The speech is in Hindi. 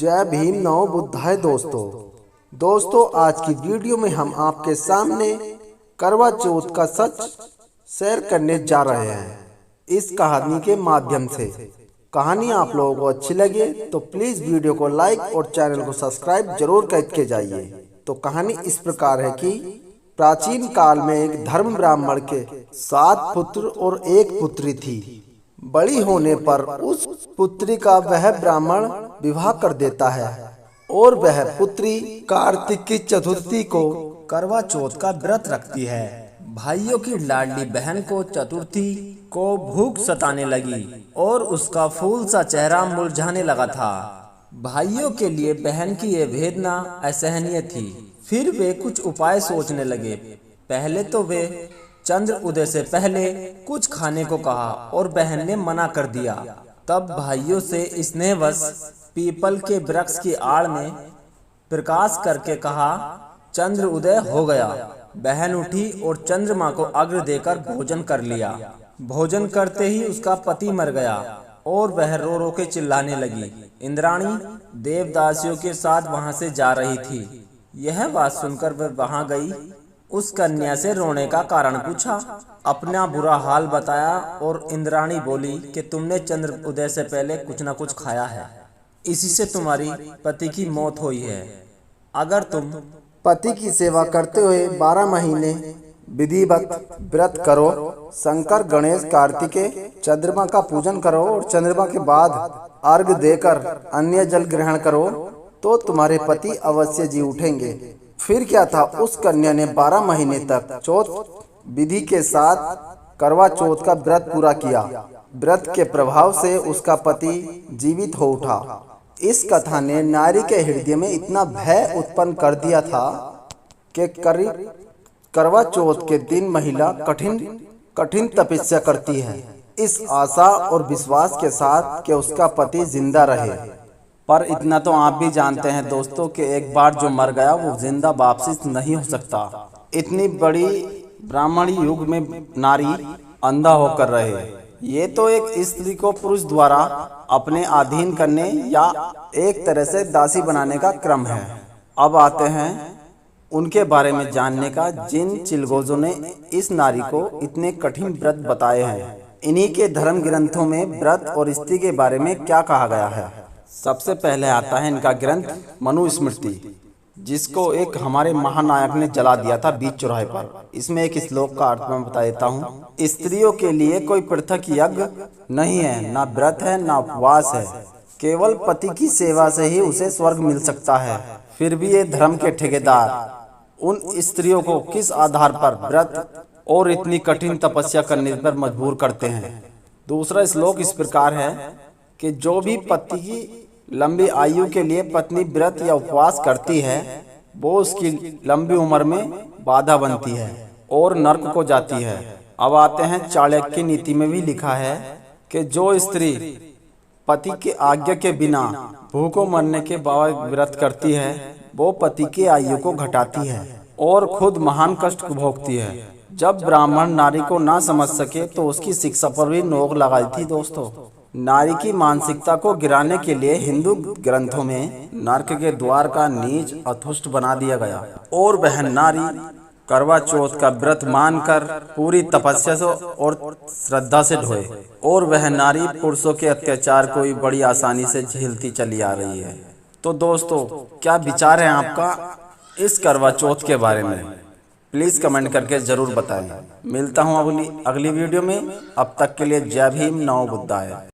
जय भीम नमो बुद्धाय। दोस्तों आज की वीडियो में हम आपके सामने करवा चौथ का सच शेयर करने जा रहे हैं इस कहानी के माध्यम से। कहानी आप लोगों को अच्छी लगे तो प्लीज वीडियो को लाइक और चैनल को सब्सक्राइब जरूर करके जाइए। तो कहानी इस प्रकार है कि प्राचीन काल में एक धर्म ब्राह्मण के 7 पुत्र और 1 पुत्री थी। बड़ी होने पर उस पुत्री का वह ब्राह्मण विवाह कर देता है और वह पुत्री कार्तिक की चतुर्थी को करवा चौथ का व्रत रखती है। भाइयों की लाडली बहन को चतुर्थी को भूख सताने लगी और उसका फूल सा चेहरा मुरझाने लगा था। भाइयों के लिए बहन की यह वेदना असहनीय थी। फिर वे कुछ उपाय सोचने लगे। पहले तो वे चंद्र उदय से पहले कुछ खाने को कहा और बहन ने मना कर दिया। तब भाइयों से स्नेहवश पीपल के वृक्ष की आड़ में प्रकाश करके कहा, चंद्र उदय हो गया। बहन उठी और चंद्रमा को अर्घ्य देकर भोजन कर लिया। भोजन करते ही उसका पति मर गया और वह रो रो के चिल्लाने लगी। इंद्राणी देवदासियों के साथ वहां से जा रही थी। यह बात सुनकर वह वहां गई। उस कन्या से रोने का कारण पूछा, अपना बुरा हाल बताया और इंद्राणी बोली कि तुमने चंद्र उदय से पहले कुछ न कुछ खाया है, इसी से तुम्हारी पति की मौत हुई है। अगर तुम पति की सेवा करते हुए 12 महीने विधिवत व्रत करो, शंकर गणेश कार्तिकेय चंद्रमा का पूजन करो और चंद्रमा के बाद अर्घ्य देकर अन्य जल ग्रहण करो तो तुम्हारे पति अवश्य जी उठेंगे। फिर क्या था, उस कन्या ने 12 महीने तक चौथ विधि के साथ करवा चौथ का व्रत पूरा किया। व्रत के प्रभाव से उसका पति जीवित हो उठा। इस कथा ने नारी के हृदय में इतना भय उत्पन्न कर दिया था कि करवा चौथ के दिन महिला कठिन तपस्या करती है, इस आशा और विश्वास के साथ कि उसका पति जिंदा रहे। पर इतना तो आप भी जानते हैं दोस्तों कि एक बार जो मर गया वो जिंदा वापसी नहीं हो सकता। इतनी बड़ी ब्राह्मणी युग में नारी अंधा होकर रहे, ये तो एक स्त्री को पुरुष द्वारा अपने अधीन करने या एक तरह से दासी बनाने का क्रम है। अब आते हैं उनके बारे में जानने का, जिन चिलगोजों ने इस नारी को इतने कठिन व्रत बताए हैं। इन्हीं के धर्म ग्रंथों में व्रत और स्त्री के बारे में क्या कहा गया है। सबसे पहले आता है इनका ग्रंथ मनुस्मृति, जिसको एक हमारे महानायक ने जला दिया था बीच चौराहे पर। इसमें एक श्लोक का अर्थ मैं बता देता हूँ। स्त्रियों के लिए कोई पृथक यज्ञ नहीं है, ना व्रत है ना उपवास है, केवल पति की सेवा से ही उसे स्वर्ग मिल सकता है। फिर भी ये धर्म के ठेकेदार उन स्त्रियों को किस आधार पर व्रत और इतनी कठिन तपस्या करने पर मजबूर करते हैं। दूसरा श्लोक इस प्रकार है कि जो भी पति की लंबी आयु के लिए पत्नी व्रत या उपवास करती है, वो उसकी लंबी उम्र में बाधा बनती है और नरक को जाती है। अब आते हैं चाणक्य नीति में भी लिखा है कि जो स्त्री पति के आज्ञा के बिना भूखों मरने के बाद व्रत करती है, वो पति की आयु को घटाती है और खुद महान कष्ट भोगती है। जब ब्राह्मण नारी को ना समझ सके तो उसकी शिक्षा पर भी नोक लगाई थी। दोस्तों, नारी की मानसिकता को गिराने के लिए हिंदू ग्रंथों में नरक के द्वार का नीच अतुष्ट बना दिया गया और वह नारी करवा चौथ का व्रत मानकर पूरी तपस्या से और श्रद्धा से ढोए और वह नारी पुरुषों के अत्याचार को भी बड़ी आसानी से झेलती चली आ रही है। तो दोस्तों, क्या विचार है आपका इस करवा चौथ के बारे में? प्लीज कमेंट करके जरूर बताएं। मिलता हूं अगली वीडियो में। अब तक के लिए जय भीम नमो बुद्धाय।